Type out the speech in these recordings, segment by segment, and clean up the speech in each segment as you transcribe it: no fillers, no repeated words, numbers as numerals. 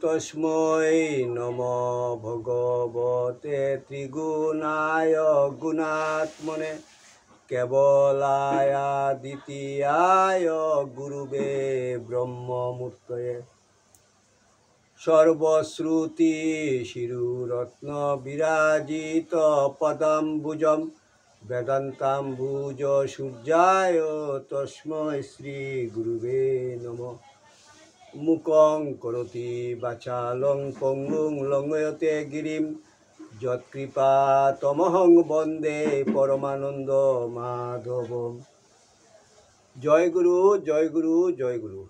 তস্मै নমো ভগবতে ত্রিগুণায় গুণাত্মনে কেবলায় দ্বিতীয়ায় গুরুবে ব্রহ্মমূর্তয়ে সর্বশ্রুতি শিরুরত্ন বিরাজিত পদাম্বুজম বেদান্তাম্বুজ সূর্যায় তস্मै শ্রী গুরুবে নমঃ। মুকং করোতি বাচালং পঙ্গুং লঙ্ঘয়তে গিরিম যৎকৃপাতমহং বন্দে পরমানন্দ মাধবম। জয় গুরু, জয় গুরু, জয় গুরু।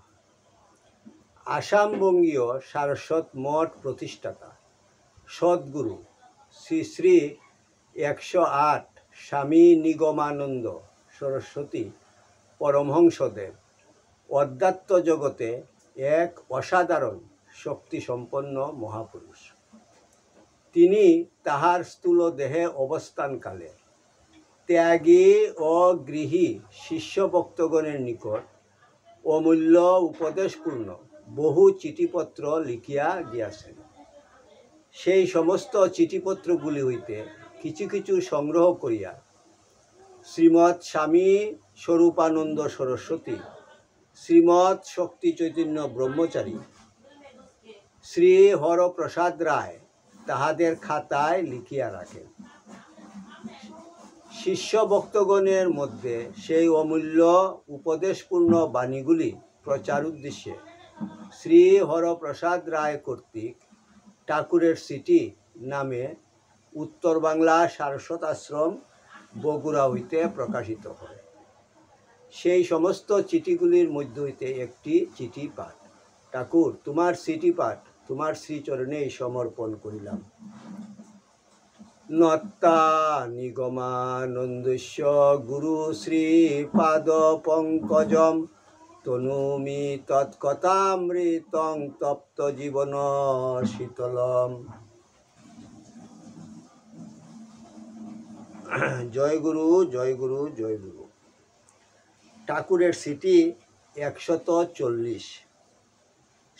আসামবঙ্গীয় সারস্বত মঠ প্রতিষ্ঠাতা সদ্গুরু শ্রী শ্রী 108 স্বামী নিগমানন্দ সরস্বতী পরমহংসদেব অধ্যাত্ম জগতে এক অসাধারণ শক্তিসম্পন্ন মহাপুরুষ। তিনি তাহার স্থূল দেহে অবস্থানকালে ত্যাগী ও গৃহী শিষ্যভক্তগণের নিকট অমূল্য উপদেশপূর্ণ বহু চিঠিপত্র লিখিয়া গিয়াছেন। সেই সমস্ত চিঠিপত্রগুলি হইতে কিছু কিছু সংগ্রহ করিয়া শ্রীমৎ স্বামী স্বরূপানন্দ সরস্বতী, শ্রীমৎ শক্তি চৈতন্য ব্রহ্মচারী, শ্রী হরপ্রসাদ রায় তাহাদের খাতায় লিখিয়া রাখেন। শিষ্য ভক্তগণের মধ্যে সেই অমূল্য উপদেশপূর্ণ বাণীগুলি প্রচার উদ্দেশ্যে শ্রী হরপ্রসাদ রায় কর্তৃক ঠাকুরের চিঠি নামে উত্তর বাংলা সারস্বত আশ্রম বগুড়া হইতে প্রকাশিত হয়। সেই সমস্ত চিঠিগুলির মধ্য হইতে একটি চিঠি পাঠ। ঠাকুর, তোমার চিঠি পাঠ তোমার শ্রীচরণে সমর্পণ করিলাম। নত্তা নিগমানন্দস্য গুরু শ্রী পাদ পঙ্কজম তনুমি তৎকথামৃতং তপ্ত জীবন শীতলম। জয় গুরু, জয় গুরু, জয় গুরু। ঠাকুরের চিঠি 140।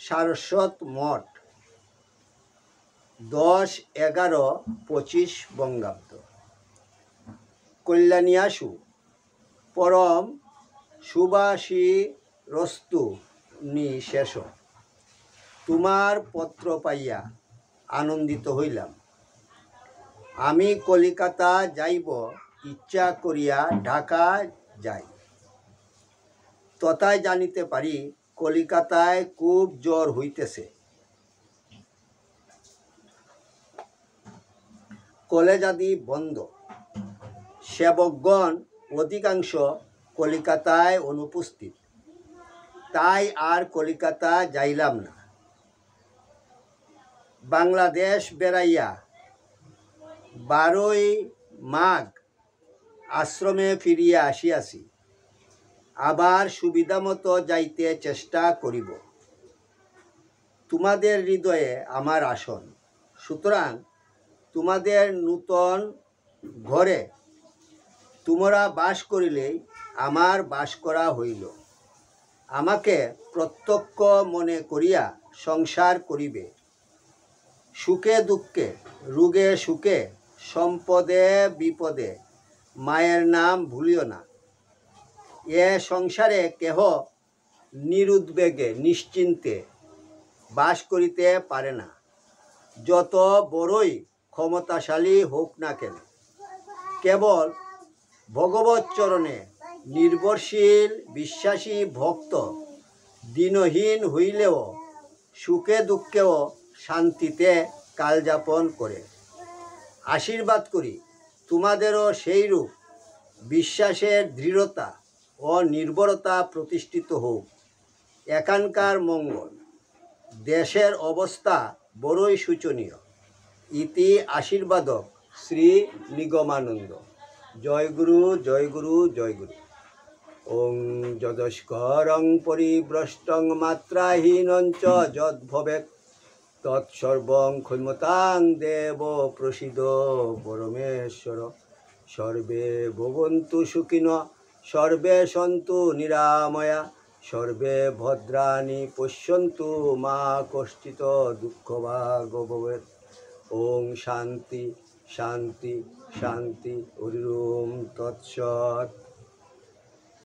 সারস্বত মঠ 10-11-25 বঙ্গাব্দ। কল্যাণিয়াসু পরম সুবাসী রস্তু নিশেষ। তোমার পত্র পাইয়া আনন্দিত হইলাম। আমি কলিকাতা যাইব ইচ্ছা করিয়া ঢাকা যাই। তথায় জানিতে পারি কলিকাতায় খুব জ্বর হইতেছে। কলেজাদি বন্ধ। সেবকগণ অধিকাংশ কলিকাতায় অনুপস্থিত। তাই আর কলিকাতা যাইলাম না। বাংলাদেশ বেড়াইয়া 12ই মাঘ আশ্রমে ফিরিয়া আসিয়াছি। আবার সুবিধামতো যাইতে চেষ্টা করিব। তোমাদের হৃদয়ে আমার আসন। সুতরাং তোমাদের নূতন ঘরে তোমরা বাস করিলেই আমার বাস করা হইল। আমাকে প্রত্যক্ষ মনে করিয়া সংসার করিবে। সুখে দুঃখে, রোগে সুখে, সম্পদে বিপদে মায়ের নাম ভুলিও না। এ সংসারে কেহ নিরুদ্বেগে নিশ্চিন্তে বাস করিতে পারে না, যত বড়ই ক্ষমতাশালী হোক না কেন। কেবল ভগবৎ চরণে নির্ভরশীল বিশ্বাসী ভক্ত দিনহীন হইলেও সুখে দুঃখেও শান্তিতে কালযাপন করে। আশীর্বাদ করি তোমাদেরও সেইরূপ বিশ্বাসের দৃঢ়তা ও নির্ভরতা প্রতিষ্ঠিত হোক। এখানকার মঙ্গল। দেশের অবস্থা বড়ই শোচনীয়। ইতি আশীর্বাদক শ্রী নিগমানন্দ। জয় গুরু, জয় গুরু, জয় গুরু। ওং যদস্করং পরিভ্রষ্টং মাত্রাহীনঞ্চ যদ্ভবেৎ তৎসর্বং ক্ষমতাং দেব প্রসীদ পরমেশ্বর। সর্বে ভবন্তু সুখিনঃ, সর্বে সন্তু নিরাময়া, সর্বে ভদ্রাণি পশ্যন্তু মা কষ্টিত দুঃখভাগ ভবেৎ। ওং শান্তি শান্তি শান্তি হরি ওম তৎসৎ।